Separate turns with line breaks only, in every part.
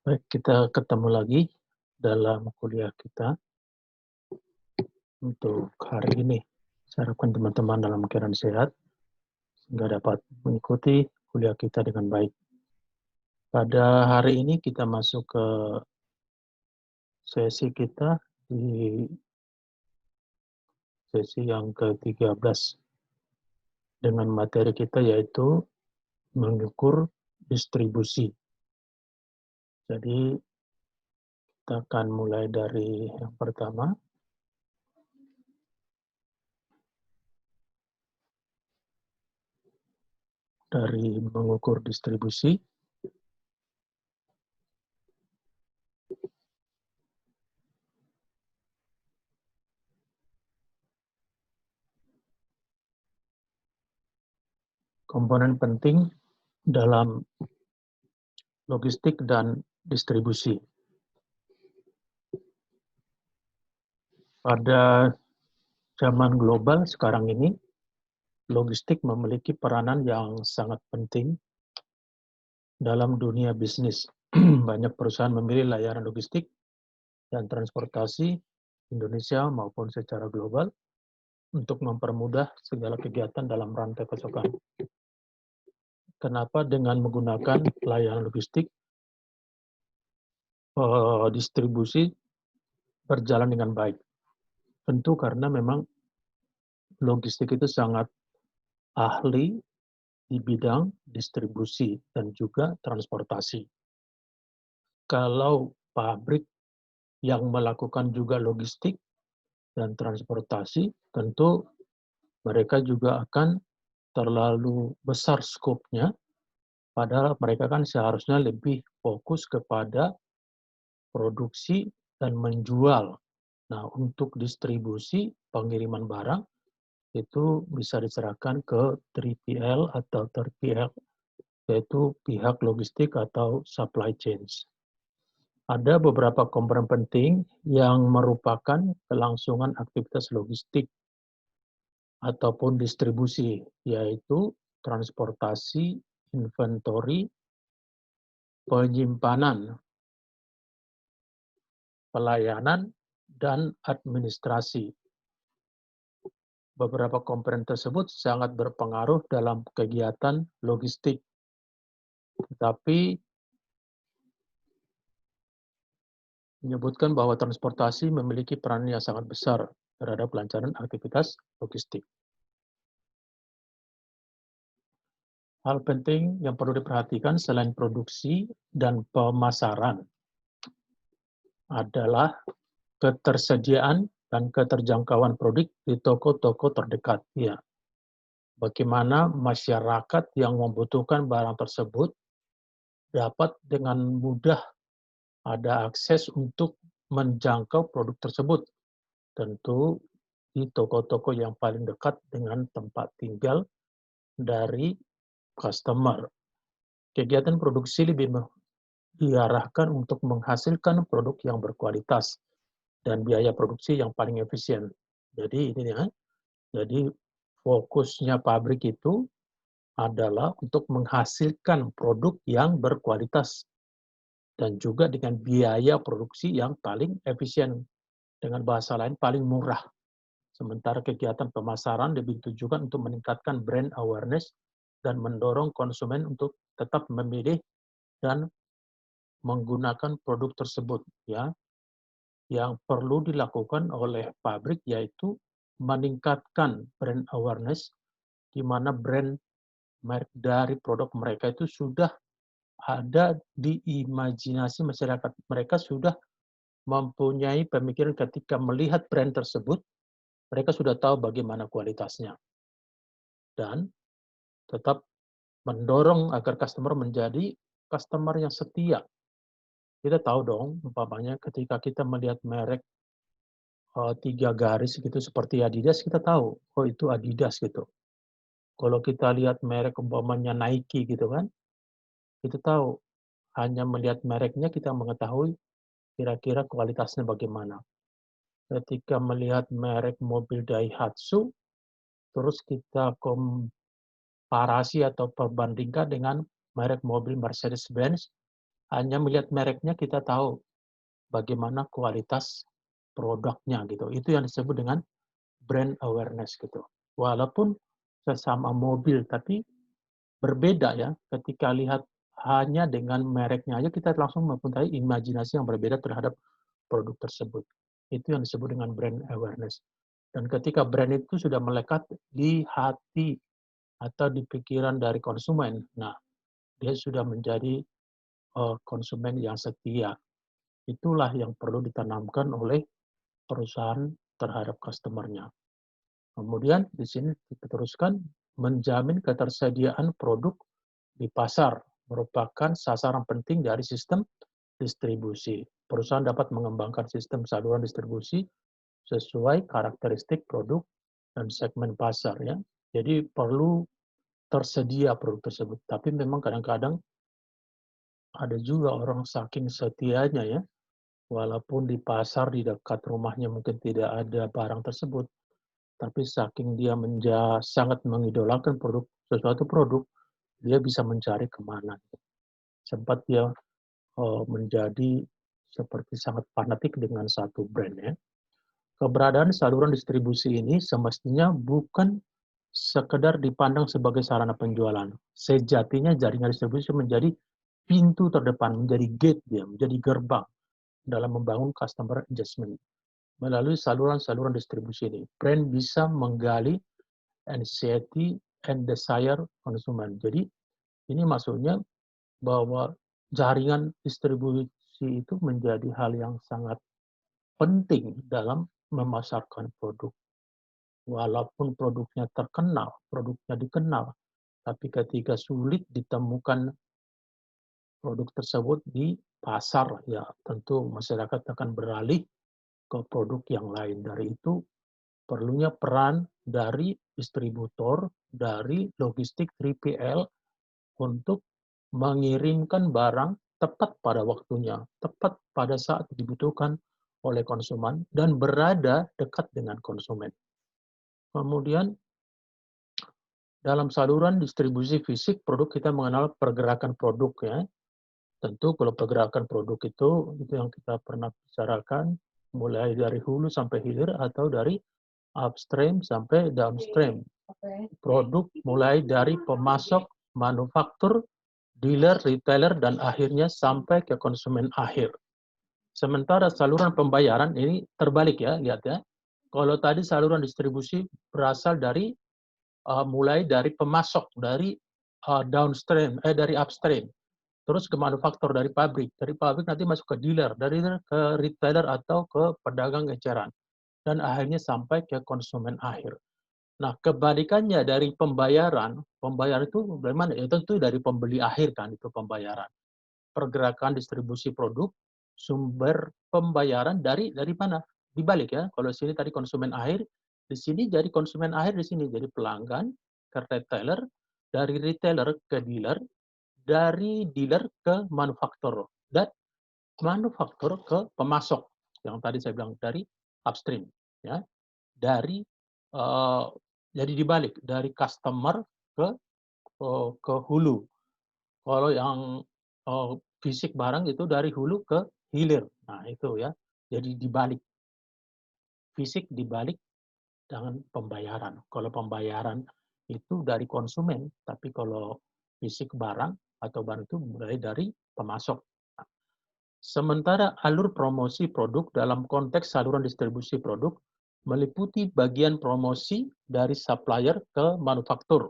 Baik, kita ketemu lagi dalam kuliah kita untuk hari ini. Saya harapkan teman-teman dalam keadaan sehat sehingga dapat mengikuti kuliah kita dengan baik. Pada hari ini kita masuk ke sesi kita di sesi yang ke-13 dengan materi kita yaitu mengukur distribusi. Jadi kita akan mulai dari yang pertama. Dari mengukur distribusi. Komponen penting dalam logistik dan distribusi. Pada zaman global sekarang ini, logistik memiliki peranan yang sangat penting dalam dunia bisnis. Banyak perusahaan memilih layanan logistik dan transportasi Indonesia maupun secara global untuk mempermudah segala kegiatan dalam rantai pasokan. Kenapa dengan menggunakan layanan logistik, distribusi berjalan dengan baik? Tentu karena memang logistik itu sangat ahli di bidang distribusi dan juga transportasi. Kalau pabrik yang melakukan juga logistik dan transportasi, tentu mereka juga akan terlalu besar skopnya, padahal mereka kan seharusnya lebih fokus kepada produksi dan menjual. Nah, untuk distribusi pengiriman barang itu bisa diserahkan ke 3PL atau 3PL, yaitu pihak logistik atau supply chains. Ada beberapa komponen penting yang merupakan kelangsungan aktivitas logistik ataupun distribusi, yaitu transportasi, inventory, penyimpanan, pelayanan, dan administrasi. Beberapa komponen tersebut sangat berpengaruh dalam kegiatan logistik, tetapi menyebutkan bahwa transportasi memiliki peran yang sangat besar terhadap kelancaran aktivitas logistik. Hal penting yang perlu diperhatikan selain produksi dan pemasaran adalah ketersediaan dan keterjangkauan produk di toko-toko terdekat. Ya, bagaimana masyarakat yang membutuhkan barang tersebut dapat dengan mudah ada akses untuk menjangkau produk tersebut. Tentu di toko-toko yang paling dekat dengan tempat tinggal dari customer. Kegiatan produksi lebih diarahkan untuk menghasilkan produk yang berkualitas dan biaya produksi yang paling efisien. Jadi ini ya, jadi fokusnya pabrik itu adalah untuk menghasilkan produk yang berkualitas dan juga dengan biaya produksi yang paling efisien. Dengan bahasa lain, paling murah. Sementara kegiatan pemasaran lebih ditujukan untuk meningkatkan brand awareness dan mendorong konsumen untuk tetap memilih dan menggunakan produk tersebut. Ya, yang perlu dilakukan oleh pabrik yaitu meningkatkan brand awareness, di mana brand merek dari produk mereka itu sudah ada di imajinasi masyarakat. Mereka sudah mempunyai pemikiran ketika melihat brand tersebut, mereka sudah tahu bagaimana kualitasnya. Dan tetap mendorong agar customer menjadi customer yang setia. Kita tahu dong, umpamanya ketika kita melihat merek 3 garis gitu seperti Adidas, kita tahu, oh itu Adidas gitu. Kalau kita lihat merek umpamanya Nike gitu kan, kita tahu, hanya melihat mereknya kita mengetahui kira-kira kualitasnya bagaimana. Ketika melihat merek mobil Daihatsu, terus kita komparasi atau perbandingkan dengan merek mobil Mercedes-Benz, Hanya melihat mereknya kita tahu bagaimana kualitas produknya gitu. Itu yang disebut dengan brand awareness gitu. Walaupun sesama mobil, tapi berbeda ya. Ketika lihat hanya dengan mereknya aja kita langsung mempunyai imajinasi yang berbeda terhadap produk tersebut. Itu yang disebut dengan brand awareness. Dan ketika brand itu sudah melekat di hati atau di pikiran dari konsumen, nah dia sudah menjadi konsumen yang setia. Itulah yang perlu ditanamkan oleh perusahaan terhadap customer-nya. Kemudian di sini diteruskan menjamin ketersediaan produk di pasar merupakan sasaran penting dari sistem distribusi. Perusahaan dapat mengembangkan sistem saluran distribusi sesuai karakteristik produk dan segmen pasar ya. Jadi perlu tersedia produk tersebut. Tapi memang kadang-kadang ada juga orang saking setianya ya, walaupun di pasar di dekat rumahnya mungkin tidak ada barang tersebut, tapi saking dia sangat mengidolakan suatu produk, dia bisa mencari kemana. Sempat dia menjadi seperti sangat fanatik dengan satu brand ya. Keberadaan saluran distribusi ini semestinya bukan sekedar dipandang sebagai sarana penjualan. Sejatinya jaringan distribusi menjadi pintu terdepan, menjadi gate dia, menjadi gerbang dalam membangun customer engagement. Melalui saluran-saluran distribusi ini, brand bisa menggali anxiety and desire konsumen. Jadi ini maksudnya bahwa jaringan distribusi itu menjadi hal yang sangat penting dalam memasarkan produk. Walaupun produknya terkenal, produknya dikenal, tapi ketika sulit ditemukan produk tersebut di pasar, ya tentu masyarakat akan beralih ke produk yang lain. Dari itu perlunya peran dari distributor, dari logistik 3PL untuk mengirimkan barang tepat pada waktunya, tepat pada saat dibutuhkan oleh konsumen dan berada dekat dengan konsumen. Kemudian dalam saluran distribusi fisik produk kita mengenal pergerakan produk ya. Tentu kalau pergerakan produk itu yang kita pernah bicarakan mulai dari hulu sampai hilir atau dari upstream sampai downstream. Produk mulai dari pemasok, manufaktur, dealer, retailer, dan akhirnya sampai ke konsumen akhir. Sementara saluran pembayaran ini terbalik ya, lihat ya. Kalau tadi saluran distribusi berasal dari mulai dari pemasok, dari dari upstream, terus ke manufaktur dari pabrik nanti masuk ke dealer, dari dealer ke retailer atau ke pedagang eceran, dan akhirnya sampai ke konsumen akhir. Nah, kebalikannya dari pembayaran itu bagaimana? Ya tentu dari pembeli akhir kan itu pembayaran. Pergerakan distribusi produk, sumber pembayaran dari mana? Dibalik ya. Kalau sini tadi konsumen akhir, di sini jadi konsumen akhir di sini jadi pelanggan ke retailer, dari retailer ke dealer, dari dealer ke manufaktur, dan manufaktur ke pemasok. Yang tadi saya bilang dari upstream ya. Dari jadi dibalik dari customer ke hulu. Kalau yang fisik barang itu dari hulu ke hilir. Nah, itu ya. Jadi dibalik. Fisik dibalik dengan pembayaran. Kalau pembayaran itu dari konsumen, tapi kalau fisik barang atau barang itu mulai dari pemasok. Sementara alur promosi produk dalam konteks saluran distribusi produk meliputi bagian promosi dari supplier ke manufaktur,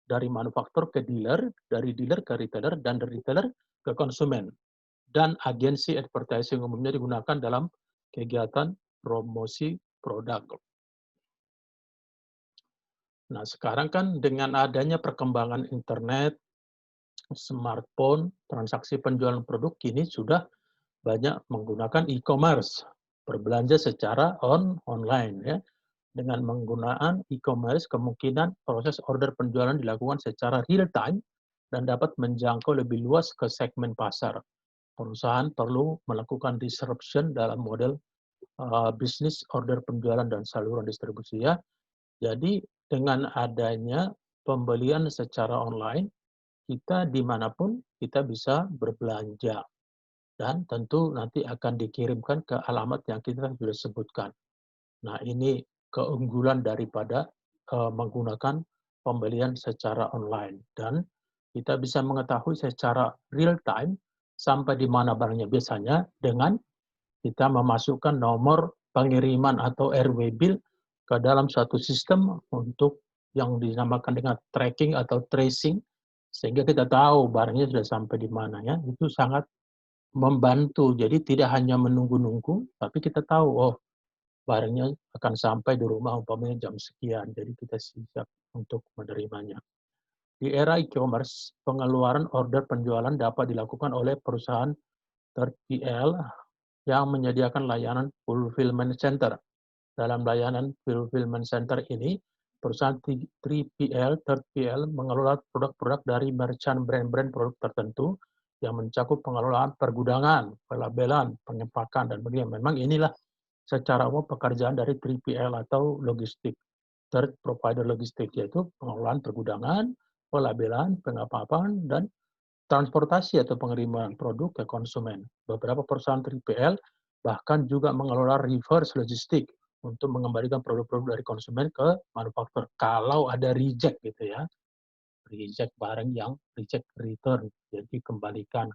dari manufaktur ke dealer, dari dealer ke retailer, dan dari retailer ke konsumen. Dan agensi advertising umumnya digunakan dalam kegiatan promosi produk. Nah, sekarang kan dengan adanya perkembangan internet, smartphone, transaksi penjualan produk kini sudah banyak menggunakan e-commerce, berbelanja secara online ya. Dengan menggunakan e-commerce, kemungkinan proses order penjualan dilakukan secara real time dan dapat menjangkau lebih luas ke segmen pasar. Perusahaan perlu melakukan disruption dalam model bisnis order penjualan dan saluran distribusi ya. Jadi dengan adanya pembelian secara online, kita dimanapun kita bisa berbelanja. dan tentu nanti akan dikirimkan ke alamat yang kita sudah sebutkan. Nah, ini keunggulan daripada menggunakan pembelian secara online, dan kita bisa mengetahui secara real time sampai di mana barangnya biasanya dengan kita memasukkan nomor pengiriman atau RW bill ke dalam suatu sistem untuk yang dinamakan dengan tracking atau tracing, sehingga kita tahu barangnya sudah sampai di mana ya. Itu sangat membantu. Jadi tidak hanya menunggu-nunggu, tapi kita tahu, oh barangnya akan sampai di rumah umpamanya jam sekian. Jadi kita siap untuk menerimanya. Di era e-commerce, pengeluaran order penjualan dapat dilakukan oleh perusahaan 3PL yang menyediakan layanan fulfillment center. Dalam layanan fulfillment center ini, perusahaan 3PL, 3PL mengelola produk-produk dari merchant brand-brand produk tertentu yang mencakup pengelolaan pergudangan, pelabelan, pengepakan, dan begini. Memang inilah secara umum pekerjaan dari 3PL atau logistik, third provider logistik, yaitu pengelolaan pergudangan, pelabelan, pengepakan, dan transportasi atau pengiriman produk ke konsumen. Beberapa perusahaan 3PL bahkan juga mengelola reverse logistik untuk mengembalikan produk-produk dari konsumen ke manufaktur. Kalau ada reject gitu ya, reject barang yang reject return, jadi kembalikan.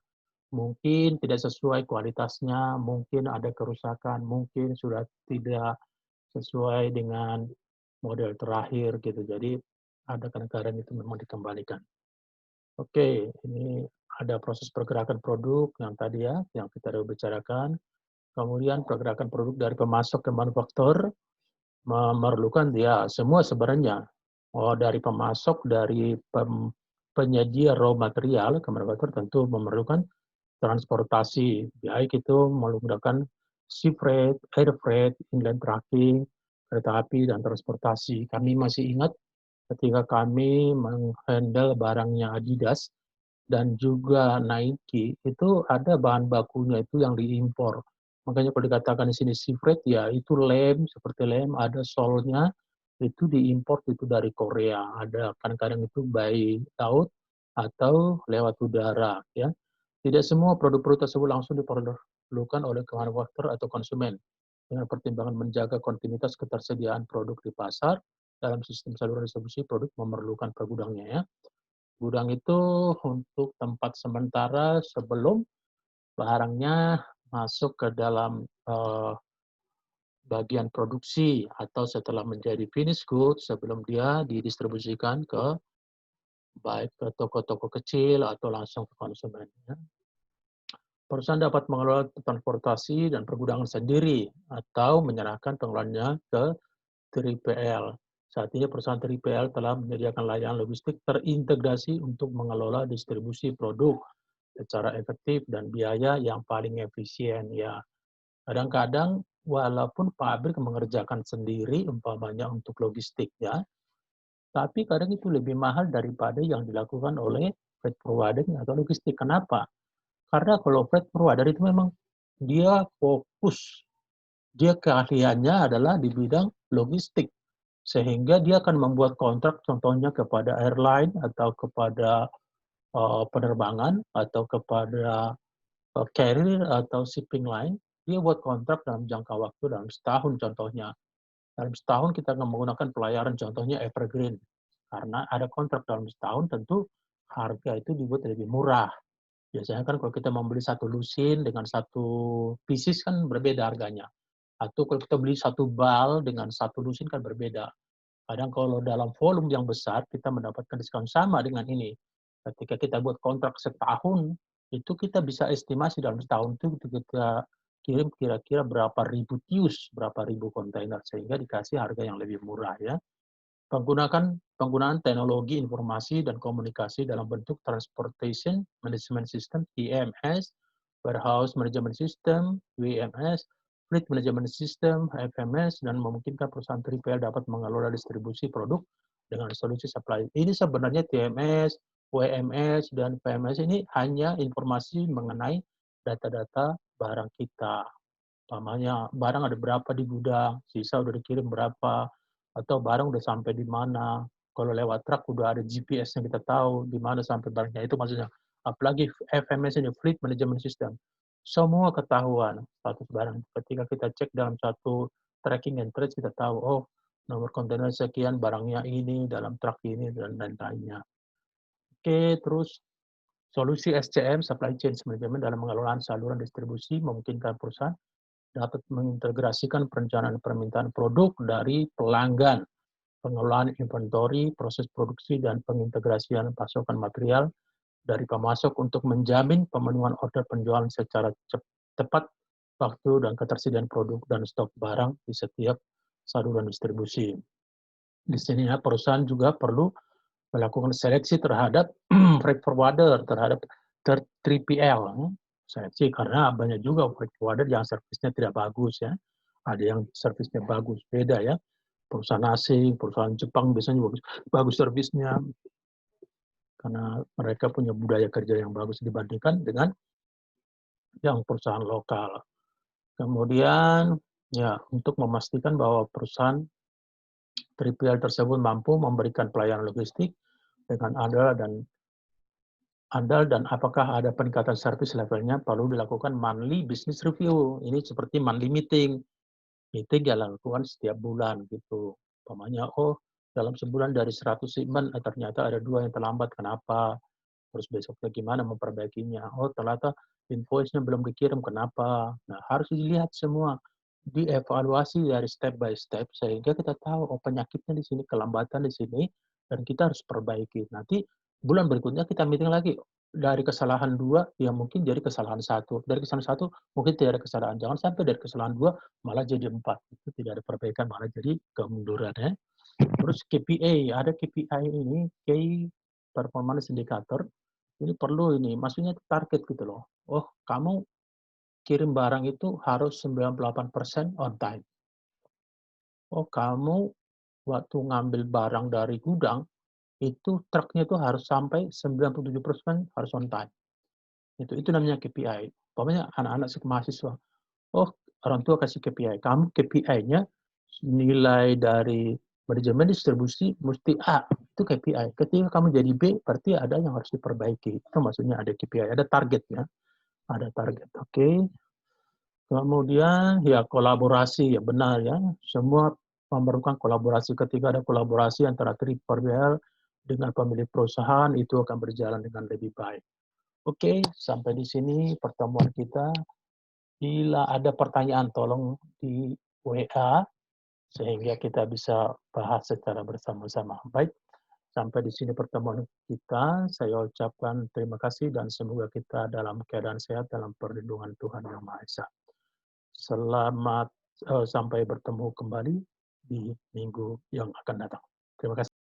Mungkin tidak sesuai kualitasnya, mungkin ada kerusakan, mungkin sudah tidak sesuai dengan model terakhir gitu. Jadi ada kadang-kadang itu memang dikembalikan. Oke, ini ada proses pergerakan produk yang tadi ya, yang kita sudah bicarakan. Kemudian pergerakan produk dari pemasok ke manufaktur memerlukan ya semua sebenarnya. Oh, dari pemasok, dari penyedia raw material ke manufaktur tentu memerlukan transportasi, baik itu menggunakan sea freight, air freight, inland tracking, kereta api, dan transportasi. Kami masih ingat ketika kami menghandle barangnya Adidas dan juga Nike, itu ada bahan bakunya itu yang diimpor. Makanya kalau dikatakan di sini sea freight, ya itu lem, seperti lem, ada solnya, itu diimpor itu dari Korea. Ada kadang-kadang itu by laut atau lewat udara. Ya. Tidak semua produk-produk tersebut langsung diperlukan oleh manufaktur atau konsumen. Dengan pertimbangan menjaga kontinuitas ketersediaan produk di pasar, dalam sistem saluran distribusi produk memerlukan pergudangnya ya. Gudang itu untuk tempat sementara sebelum barangnya masuk ke dalam bagian produksi atau setelah menjadi finished goods sebelum dia didistribusikan ke baik ke toko-toko kecil atau langsung ke konsumen. Ya. Perusahaan dapat mengelola transportasi dan pergudangan sendiri atau menyerahkan pengelolaannya ke 3PL. Saat ini perusahaan 3PL telah menyediakan layanan logistik terintegrasi untuk mengelola distribusi produk secara efektif dan biaya yang paling efisien. Ya, kadang-kadang walaupun pabrik mengerjakan sendiri umpamanya untuk logistik ya, tapi kadang itu lebih mahal daripada yang dilakukan oleh freight provider atau logistik. Kenapa? Karena kalau freight provider itu memang dia fokus, dia keahliannya adalah di bidang logistik. Sehingga dia akan membuat kontrak contohnya kepada airline atau kepada penerbangan atau kepada carrier atau shipping line, dia buat kontrak dalam jangka waktu dalam setahun contohnya. Dalam setahun kita akan menggunakan pelayaran contohnya evergreen. Karena ada kontrak dalam setahun, tentu harga itu dibuat lebih murah. Biasanya kan kalau kita membeli satu lusin dengan satu pieces kan berbeda harganya. Atau kalau kita beli satu bal dengan satu lusin kan berbeda. Kadang kalau dalam volume yang besar, kita mendapatkan diskon sama dengan ini. Ketika kita buat kontrak setahun, itu kita bisa estimasi dalam setahun itu kita kirim kira-kira berapa ribu tius, berapa ribu kontainer, sehingga dikasih harga yang lebih murah ya. Penggunaan teknologi informasi dan komunikasi dalam bentuk Transportation Management System (TMS), Warehouse Management System (WMS), Fleet Management System (FMS), dan memungkinkan perusahaan 3PL dapat mengelola distribusi produk dengan solusi supply. Ini sebenarnya TMS, WMS, dan PMS ini hanya informasi mengenai data-data barang kita. Umpamanya barang ada berapa di gudang, sisa udah dikirim berapa, atau barang udah sampai di mana. Kalau lewat truk udah ada GPS yang kita tahu di mana sampai barangnya, itu maksudnya. Apalagi FMS ini, Fleet Management System. semua ketahuan status barang. Ketika kita cek dalam satu tracking and trace, kita tahu, oh, nomor kontainer sekian, barangnya ini, dalam truk ini, dan lain-lainnya. Oke, terus solusi SCM, Supply Chain Management, dalam pengelolaan saluran distribusi memungkinkan perusahaan dapat mengintegrasikan perencanaan permintaan produk dari pelanggan, pengelolaan inventory, proses produksi, dan pengintegrasian pasokan material dari pemasok untuk menjamin pemenuhan order penjualan secara tepat waktu dan ketersediaan produk dan stok barang di setiap saluran distribusi. Di sini ya, perusahaan juga perlu melakukan seleksi terhadap freight forwarder, terhadap 3PL. Seleksi karena banyak juga freight forwarder yang servisnya tidak bagus ya. Ada yang servisnya bagus, beda ya. Perusahaan asing, perusahaan Jepang biasanya bagus, bagus servisnya karena mereka punya budaya kerja yang bagus dibandingkan dengan yang perusahaan lokal. Kemudian ya untuk memastikan bahwa perusahaan 3PL tersebut mampu memberikan pelayanan logistik dengan andal dan apakah ada peningkatan service levelnya perlu dilakukan monthly business review. Ini seperti monthly meeting. Meeting dilakukan setiap bulan gitu. Umpamanya, oh dalam sebulan dari 100 shipment, ternyata ada 2 yang terlambat, kenapa? Terus besoknya gimana memperbaikinya? Oh ternyata invoice-nya belum dikirim, kenapa? Nah harus dilihat semua, dievaluasi dari step by step sehingga kita tahu oh penyakitnya di sini, kelambatan di sini, dan kita harus perbaiki. Nanti bulan berikutnya kita meeting lagi dari kesalahan 2 yang mungkin jadi kesalahan 1, dari kesalahan 1 mungkin tidak ada kesalahan. Jangan sampai dari kesalahan 2 malah jadi 4, itu tidak ada perbaikan, malah jadi kemunduran ya. Terus KPI, ada KPI ini, Key Performance Indicator, ini perlu ini, maksudnya target gitu loh. Oh, kamu kirim barang itu harus 98% on time. Oh, kamu waktu ngambil barang dari gudang, itu truknya itu harus sampai 97% harus on time. Itu namanya KPI. Pokoknya anak-anak mahasiswa, oh orang tua kasih KPI, kamu KPI-nya nilai dari manajemen distribusi mesti A, itu KPI. Ketika kamu jadi B, berarti ada yang harus diperbaiki. Itu maksudnya ada KPI, ada targetnya, ada target. Oke. Kemudian ya kolaborasi, ya benar ya. Semua memerlukan kolaborasi. Ketika ada kolaborasi antara 3PL dengan pemilik perusahaan, itu akan berjalan dengan lebih baik. Oke, sampai di sini pertemuan kita. Bila ada pertanyaan, tolong di WA sehingga kita bisa bahas secara bersama-sama. Baik, sampai di sini pertemuan kita. Saya ucapkan terima kasih dan semoga kita dalam keadaan sehat dalam perlindungan Tuhan Yang Maha Esa. Selamat sampai bertemu kembali di minggu yang akan datang. Terima kasih.